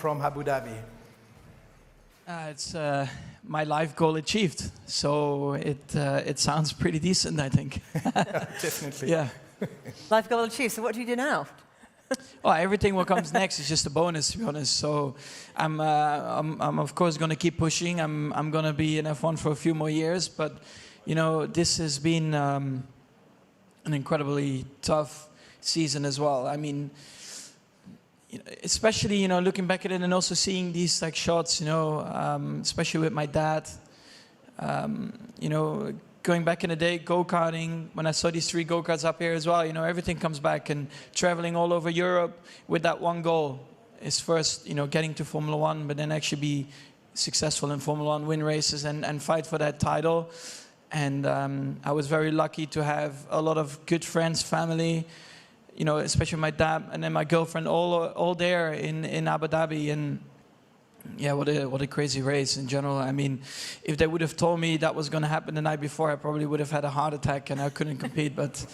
from Abu Dhabi? It's my life goal achieved, so it sounds pretty decent, I think. Definitely. Yeah. Life goal achieved. So what do you do now? Well, everything what comes next is just a bonus, to be honest. So I'm of course going to keep pushing. I'm going to be in F1 for a few more years, but you know, this has been an incredibly tough season as well. I mean, especially, you know, looking back at it and also seeing these like shots, you know, especially with my dad, you know, going back in the day, go-karting, when I saw these 3 go-karts up here as well, you know, everything comes back, and traveling all over Europe with that one goal is first, you know, getting to Formula One, but then actually be successful in Formula One, win races and fight for that title. And I was very lucky to have a lot of good friends, family, you know, especially my dad and then my girlfriend, all there in Abu Dhabi. And yeah, what a crazy race in general. I mean, if they would have told me that was going to happen the night before, I probably would have had a heart attack and I couldn't compete. But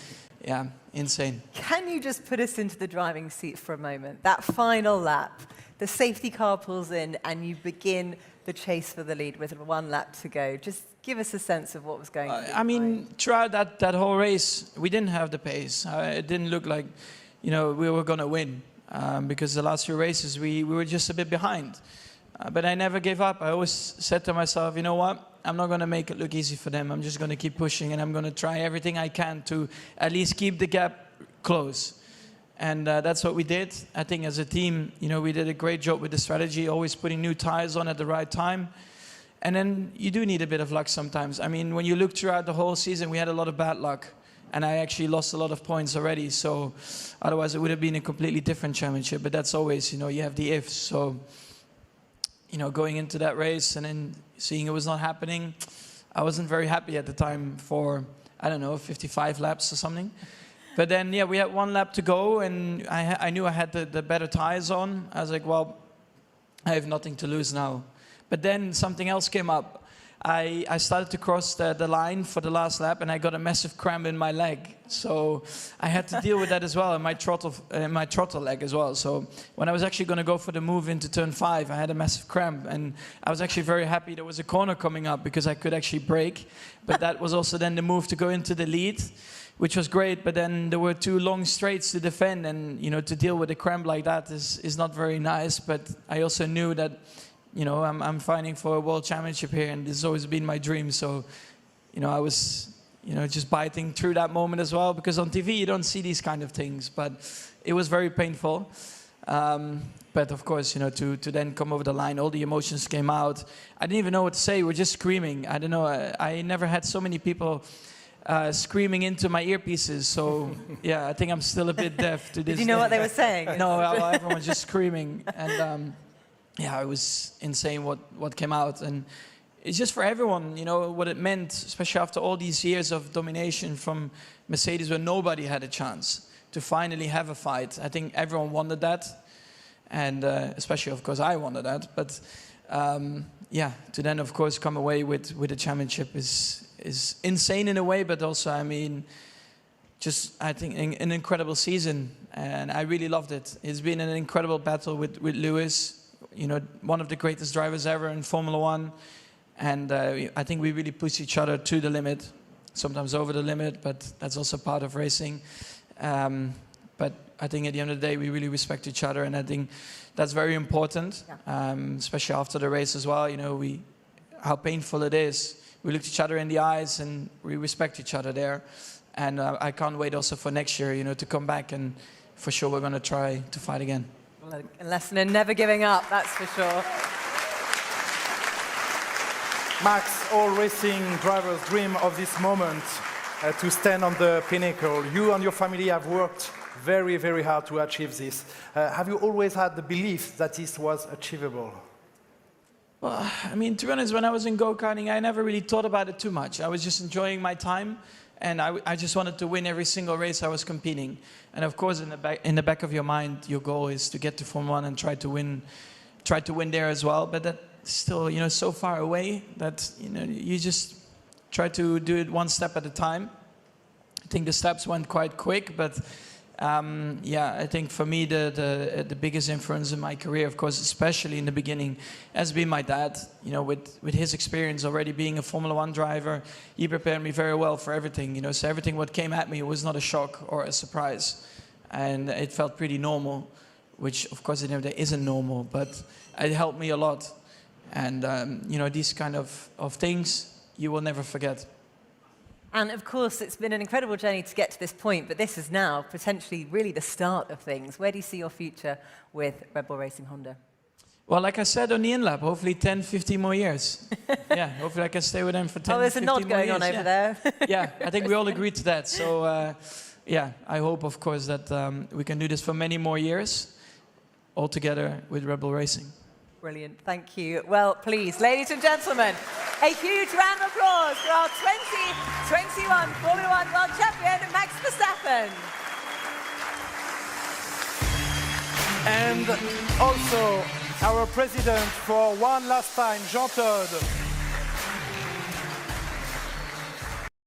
yeah, insane. Can you just put us into the driving seat for a moment? That final lap, the safety car pulls in and you begin the chase for the lead with 1 lap to go. Just give us a sense of what was going on. I mean, throughout that whole race, we didn't have the pace. It didn't look like, you know, we were going to win because the last few races we were just a bit behind. But I never gave up. I always said to myself, you know what? I'm not going to make it look easy for them. I'm just going to keep pushing, and I'm going to try everything I can to at least keep the gap close. And that's what we did. I think as a team, you know, we did a great job with the strategy, always putting new tires on at the right time. And then you do need a bit of luck sometimes. I mean, when you look throughout the whole season, we had a lot of bad luck. And I actually lost a lot of points already. So otherwise it would have been a completely different championship. But that's always, you know, you have the ifs. So, you know, going into that race and then seeing it was not happening, I wasn't very happy at the time for, I don't know, 55 laps or something. But then, yeah, we had 1 lap to go, and I knew I had the better tires on. I was like, well, I have nothing to lose now. But then something else came up. I started to cross the line for the last lap, and I got a massive cramp in my leg. So I had to deal with that as well, and my throttle leg as well. So when I was actually going to go for the move into turn 5, I had a massive cramp, and I was actually very happy there was a corner coming up because I could actually brake. But that was also then the move to go into the lead, which was great. But then there were 2 long straights to defend, and you know, to deal with a cramp like that is not very nice. But I also knew that, you know, I'm fighting for a world championship here, and this has always been my dream. So, you know, I was, you know, just biting through that moment as well, because on TV you don't see these kind of things. But it was very painful. But of course, you know, to then come over the line, all the emotions came out. I didn't even know what to say. We're just screaming. I don't know. I never had so many people screaming into my earpieces. So yeah, I think I'm still a bit deaf to this. Did you know what they were saying? No, everyone was just screaming. And yeah, it was insane what came out. And it's just for everyone, you know, what it meant, especially after all these years of domination from Mercedes where nobody had a chance to finally have a fight. I think everyone wanted that. And especially, of course, I wanted that. But yeah, to then, of course, come away with a championship is insane in a way, but also, I mean, just, I think, an incredible season. And I really loved it. It's been an incredible battle with Lewis. You know, one of the greatest drivers ever in Formula One. And I think we really push each other to the limit, sometimes over the limit, but that's also part of racing. But I think at the end of the day, we really respect each other, and I think that's very important, especially after the race as well. You know, how painful it is. We look each other in the eyes, and we respect each other there. And I can't wait also for next year, you know, to come back, and for sure we're going to try to fight again. A lesson in never giving up, that's for sure. Max, all racing drivers dream of this moment to stand on the pinnacle. You and your family have worked very, very hard to achieve this. Have you always had the belief that this was achievable? Well, I mean, to be honest, when I was in go-karting, I never really thought about it too much. I was just enjoying my time, and I just wanted to win every single race I was competing. And of course, in the back of your mind, your goal is to get to Formula One and try to win there as well. But that's still, you know, so far away that, you know, you just try to do it one step at a time. I think the steps went quite quick, but Yeah, I think for me the biggest influence in my career, of course, especially in the beginning, has been my dad. You know, with his experience already being a Formula One driver, he prepared me very well for everything. You know, so everything what came at me was not a shock or a surprise, and it felt pretty normal, which of course it isn't normal, but it helped me a lot. And you know, these kind of things you will never forget. And of course, it's been an incredible journey to get to this point, but this is now potentially really the start of things. Where do you see your future with Red Bull Racing Honda? Well, like I said on the in-lap, hopefully 10, 15 more years. Yeah, hopefully I can stay with them for 10, 15 more years. Oh, there's a nod going on over there. Yeah, I think we all agreed to that. So, yeah, I hope, of course, that we can do this for many more years, all together with Red Bull Racing. Brilliant, thank you. Well, please, ladies and gentlemen, a huge round of applause for our 2021 Formula One World Champion, Max Verstappen. And also our president for one last time, Jean-Claude.